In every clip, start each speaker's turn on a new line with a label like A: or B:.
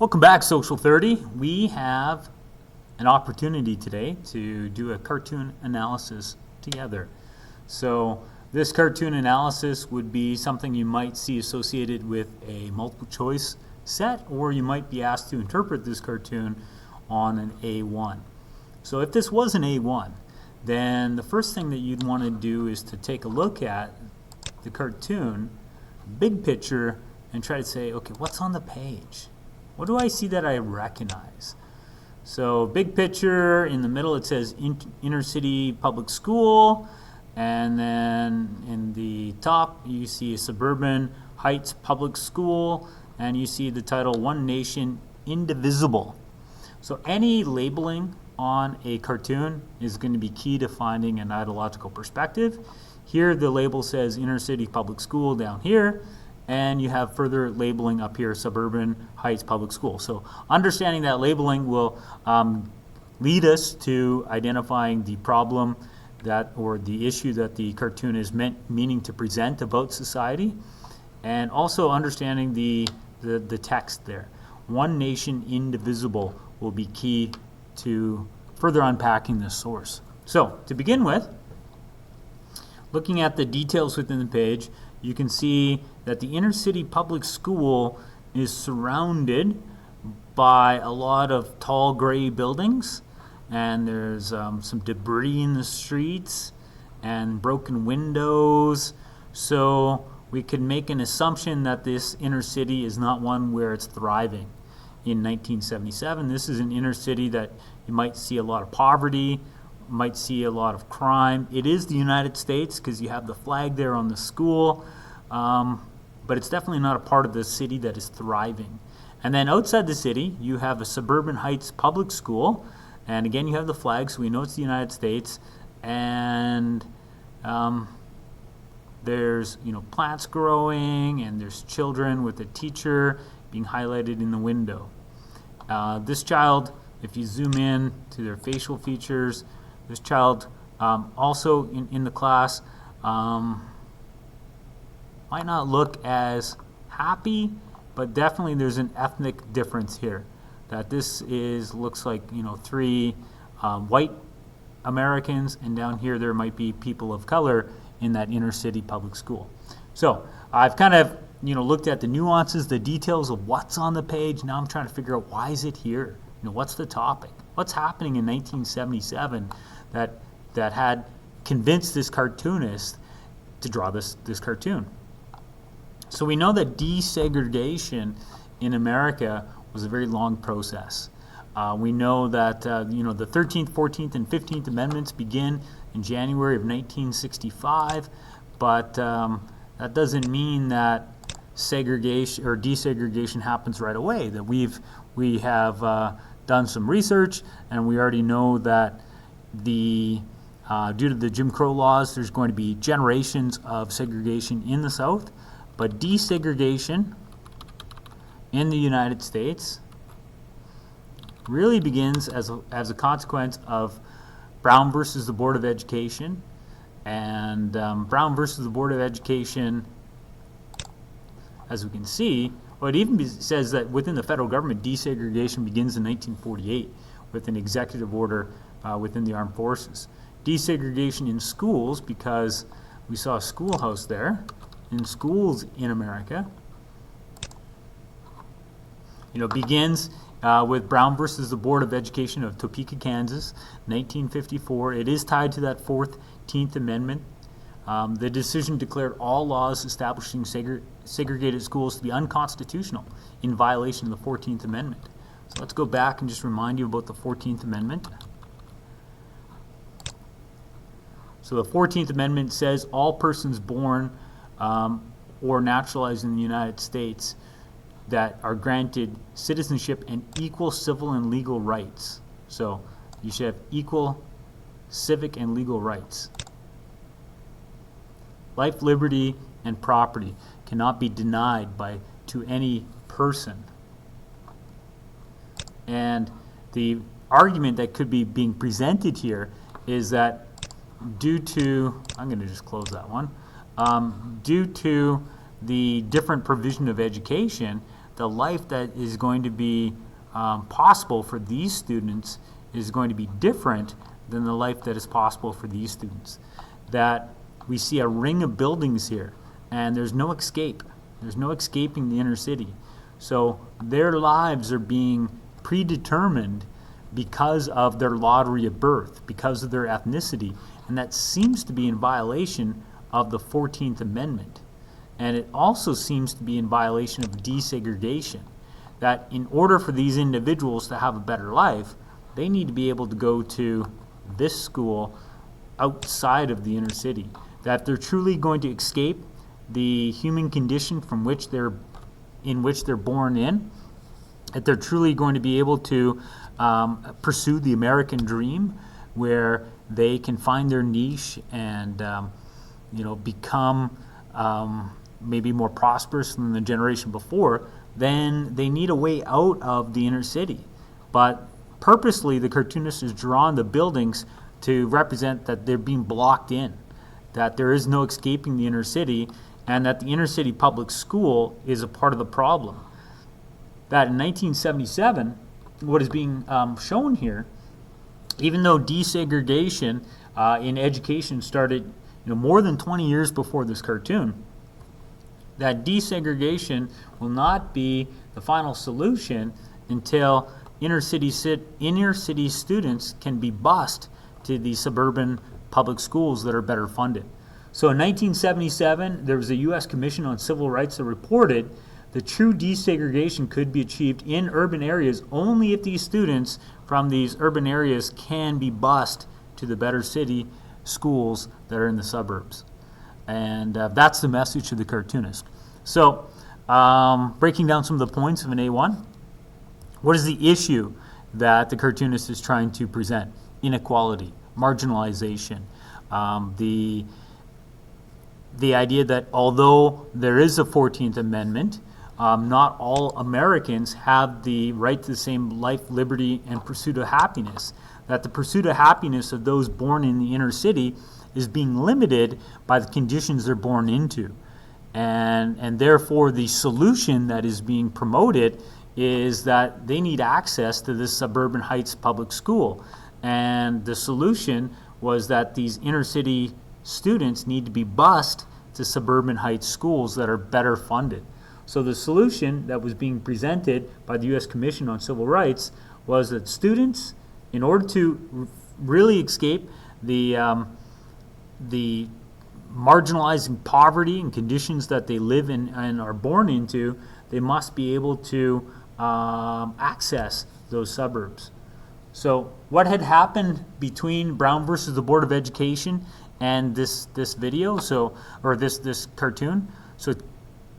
A: Welcome back, Social 30. We have an opportunity today to do a cartoon analysis together. So this cartoon analysis would be something you might see associated with a multiple choice set, or you might be asked to interpret this cartoon on an A1. So if this was an A1, then the first thing that you'd want to do is to take a look at the cartoon, big picture, and try to say, okay, what's on the page? What do I see that I recognize? So big picture, in the middle it says inner city public school, and then in the top you see a suburban heights public school, and you see the title One Nation Indivisible. So any labeling on a cartoon is going to be key to finding an ideological perspective. Here the label says inner city public school down here, and you have further labeling up here, suburban heights public school. So understanding that labeling will lead us to identifying the problem that, or the issue that the cartoon is meaning to present about society, and also understanding the text there. One Nation Indivisible will be key to further unpacking this source. So to begin with, looking at the details within the page, you can see that the inner city public school is surrounded by a lot of tall gray buildings, and there's some debris in the streets and broken windows. So we can make an assumption that this inner city is not one where it's thriving. In 1977, this is an inner city that you might see a lot of poverty, might see a lot of crime. It is the United States because you have the flag there on the school, but it's definitely not a part of the city that is thriving. And then outside the city, you have a suburban heights public school, and again you have the flag, so we know it's the United States, and there's plants growing, and there's children with a teacher being highlighted in the window. This child, if you zoom in to their facial features, this child also in the class might not look as happy, but definitely there's an ethnic difference here. That this looks like three white Americans, and down here there might be people of color in that inner city public school. So I've kind of looked at the nuances, the details of what's on the page. Now I'm trying to figure out, why is it here? What's the topic? What's happening in 1977 that had convinced this cartoonist to draw this cartoon? So we know that desegregation in America was a very long process. We know that the 13th, 14th, and 15th Amendments begin in January of 1965, but that doesn't mean that segregation or desegregation happens right away. That we have done some research, and we already know that due to the Jim Crow laws, there's going to be generations of segregation in the South, but desegregation in the United States really begins as a consequence of Brown versus the Board of Education. And Brown versus the Board of Education, as we can see, well, it even says that within the federal government, desegregation begins in 1948 with an executive order within the armed forces. Desegregation in schools, because we saw a schoolhouse there, in schools in America, begins with Brown versus the Board of Education of Topeka, Kansas, 1954. It is tied to that 14th Amendment. The decision declared all laws establishing segregated schools to be unconstitutional in violation of the 14th Amendment. So let's go back and just remind you about the 14th Amendment. So the 14th Amendment says all persons born or naturalized in the United States that are granted citizenship and equal civil and legal rights. So you should have equal civic and legal rights. Life, liberty, and property cannot be denied to any person. And the argument that could be being presented here is that due to, I'm going to just close that one, due to the different provision of education, the life that is going to be possible for these students is going to be different than the life that is possible for these students. That we see a ring of buildings here, and there's no escape. There's no escaping the inner city. So their lives are being predetermined because of their lottery of birth, because of their ethnicity, and that seems to be in violation of the 14th Amendment. And it also seems to be in violation of desegregation, that in order for these individuals to have a better life, they need to be able to go to this school outside of the inner city. That if they're truly going to escape the human condition from which they're born in, that they're truly going to be able to pursue the American dream, where they can find their niche and become maybe more prosperous than the generation before, then they need a way out of the inner city. But purposely, the cartoonist has drawn the buildings to represent that they're being blocked in, that there is no escaping the inner city, and that the inner city public school is a part of the problem. That in 1977, what is being shown here, even though desegregation in education started more than 20 years before this cartoon, that desegregation will not be the final solution until inner city students can be bused to the suburban public schools that are better funded. So in 1977, there was a U.S. Commission on Civil Rights that reported the true desegregation could be achieved in urban areas only if these students from these urban areas can be bused to the better city schools that are in the suburbs. And that's the message of the cartoonist. So, breaking down some of the points of an A1, what is the issue that the cartoonist is trying to present? Inequality, marginalization, the idea that although there is a 14th Amendment, not all Americans have the right to the same life, liberty, and pursuit of happiness. That the pursuit of happiness of those born in the inner city is being limited by the conditions they're born into. And therefore, the solution that is being promoted is that they need access to this suburban heights public school. And the solution was that these inner city students need to be bused to suburban heights schools that are better funded. So the solution that was being presented by the U.S. Commission on Civil Rights was that students, in order to really escape the marginalizing poverty and conditions that they live in and are born into, they must be able to access those suburbs. So what had happened between Brown versus the Board of Education and this video, or this cartoon, so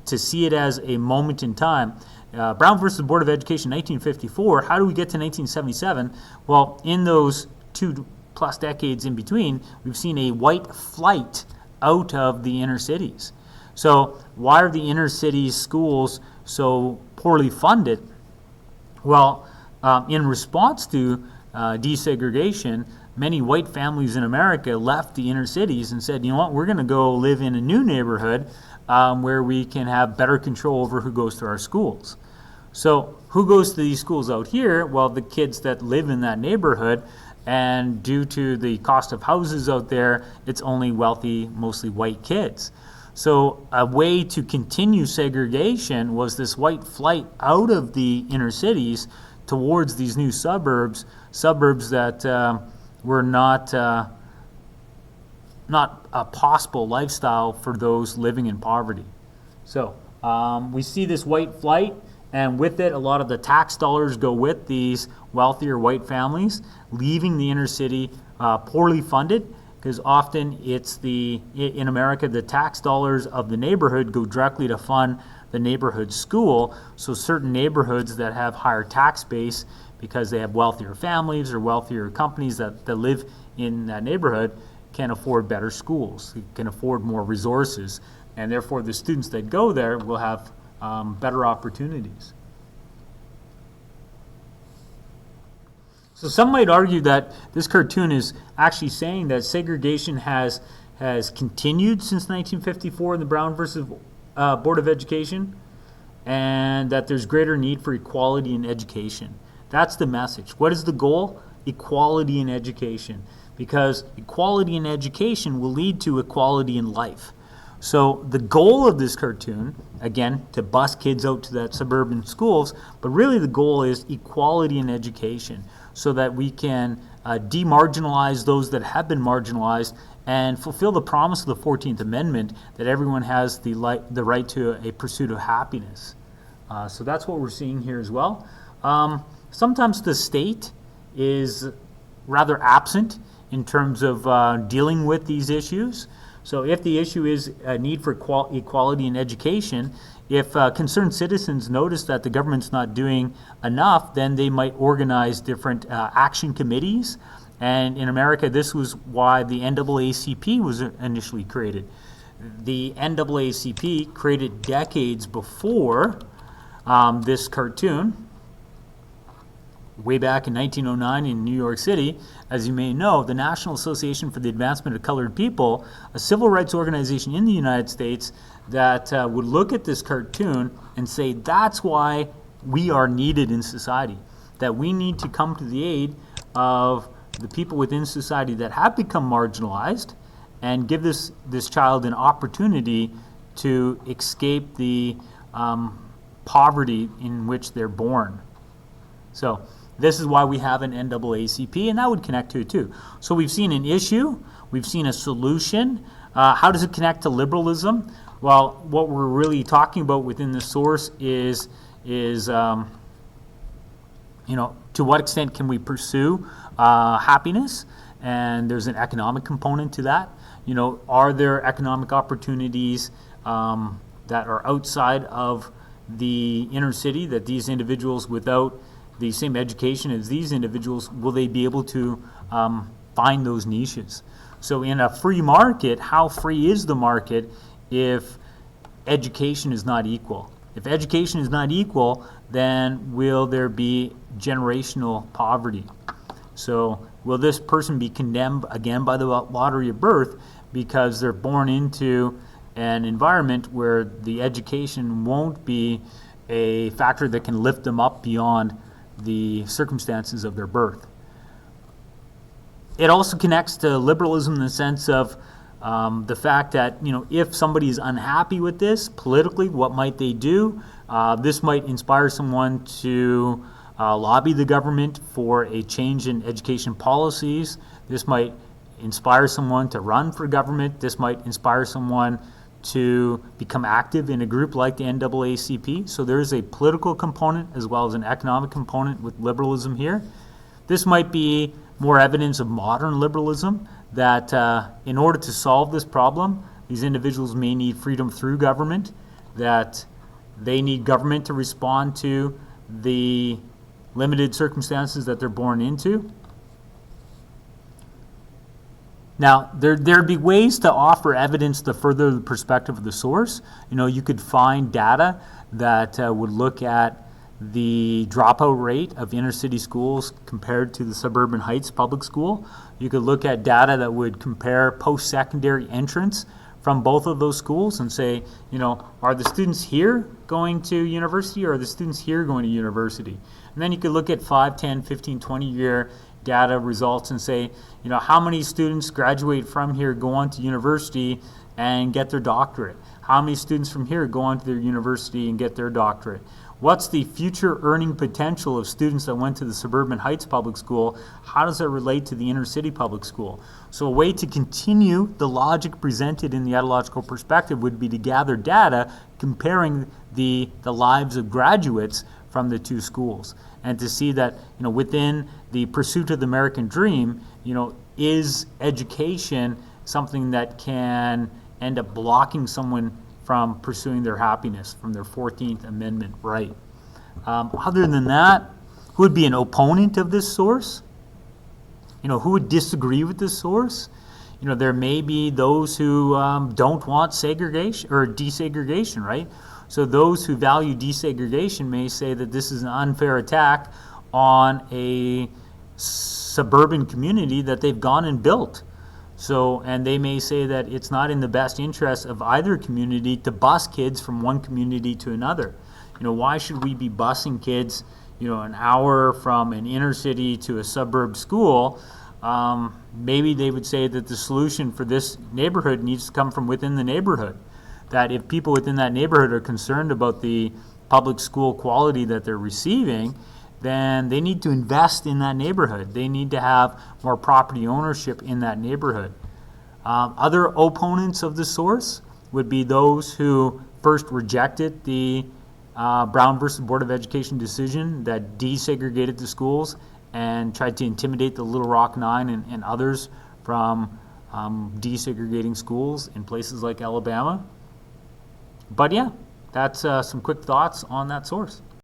A: to see it as a moment in time, Brown versus the Board of Education, 1954, how do we get to 1977? Well, in those 2+ decades in between, we've seen a white flight out of the inner cities. So why are the inner city schools so poorly funded? Well, in response to desegregation, many white families in America left the inner cities and said, you know what, we're going to go live in a new neighborhood where we can have better control over who goes to our schools. So who goes to these schools out here? Well, the kids that live in that neighborhood, and due to the cost of houses out there, it's only wealthy, mostly white kids. So a way to continue segregation was this white flight out of the inner cities towards these new suburbs that were not a possible lifestyle for those living in poverty. So we see this white flight, and with it, a lot of the tax dollars go with these wealthier white families, leaving the inner city poorly funded, because often in America, the tax dollars of the neighborhood go directly to fund the neighborhood school. So certain neighborhoods that have higher tax base, because they have wealthier families or wealthier companies that live in that neighborhood, can afford better schools, can afford more resources, and therefore the students that go there will have better opportunities. So some might argue that this cartoon is actually saying that segregation has continued since 1954 in the Brown versus Board of Education. and that there's greater need for equality in education. That's the message. What is the goal? Equality in education. Because equality in education will lead to equality in life. So the goal of this cartoon, again, to bus kids out to that suburban schools, but really the goal is equality in education so that we can demarginalize those that have been marginalized and fulfill the promise of the 14th Amendment that everyone has the right to a pursuit of happiness. So that's what we're seeing here as well. Sometimes the state is rather absent in terms of dealing with these issues. So if the issue is a need for equality in education, if concerned citizens notice that the government's not doing enough, then they might organize different action committees. And in America, this was why the NAACP was initially created. The NAACP created decades before this cartoon, way back in 1909 in New York City. As you may know, the National Association for the Advancement of Colored People, a civil rights organization in the United States that would look at this cartoon and say that's why we are needed in society, that we need to come to the aid of the people within society that have become marginalized and give this child an opportunity to escape the poverty in which they're born. So this is why we have an NAACP, and that would connect to it too. So we've seen an issue, we've seen a solution. How does it connect to liberalism? Well, what we're really talking about within the source is to what extent can we pursue happiness? And there's an economic component to that. Are there economic opportunities that are outside of the inner city that these individuals without the same education as these individuals, will they be able to find those niches? So in a free market, how free is the market if education is not equal? If education is not equal, then will there be generational poverty? So will this person be condemned again by the lottery of birth because they're born into an environment where the education won't be a factor that can lift them up beyond the circumstances of their birth? It also connects to liberalism in the sense of the fact that, if somebody is unhappy with this politically, what might they do? This might inspire someone to lobby the government for a change in education policies. This might inspire someone to run for government. This might inspire someone to become active in a group like the NAACP. So there is a political component as well as an economic component with liberalism here. This might be more evidence of modern liberalism, that in order to solve this problem, these individuals may need freedom through government, that they need government to respond to the limited circumstances that they're born into. Now, there'd be ways to offer evidence to further the perspective of the source. You could find data that would look at the dropout rate of inner city schools compared to the suburban Heights public school. You could look at data that would compare post-secondary entrance from both of those schools and say, are the students here going to university or are the students here going to university? And then you could look at 5, 10, 15, 20-year data results and say, how many students graduate from here, go on to university and get their doctorate? How many students from here go on to their university and get their doctorate? What's the future earning potential of students that went to the suburban Heights public school? How does that relate to the inner city public school? So a way to continue the logic presented in the ideological perspective would be to gather data comparing the lives of graduates from the two schools, and to see that within the pursuit of the American dream, is education something that can end up blocking someone from pursuing their happiness, from their 14th Amendment right? Other than that, who would be an opponent of this source? Who would disagree with this source? There may be those who don't want segregation or desegregation, right? So those who value desegregation may say that this is an unfair attack on a suburban community that they've gone and built. So, and they may say that it's not in the best interest of either community to bus kids from one community to another. why should we be busing kids, an hour from an inner city to a suburb school? Maybe they would say that the solution for this neighborhood needs to come from within the neighborhood. That if people within that neighborhood are concerned about the public school quality that they're receiving, then they need to invest in that neighborhood. They need to have more property ownership in that neighborhood. Other opponents of the source would be those who first rejected the Brown versus Board of Education decision that desegregated the schools and tried to intimidate the Little Rock Nine and others from desegregating schools in places like Alabama. But yeah, that's some quick thoughts on that source.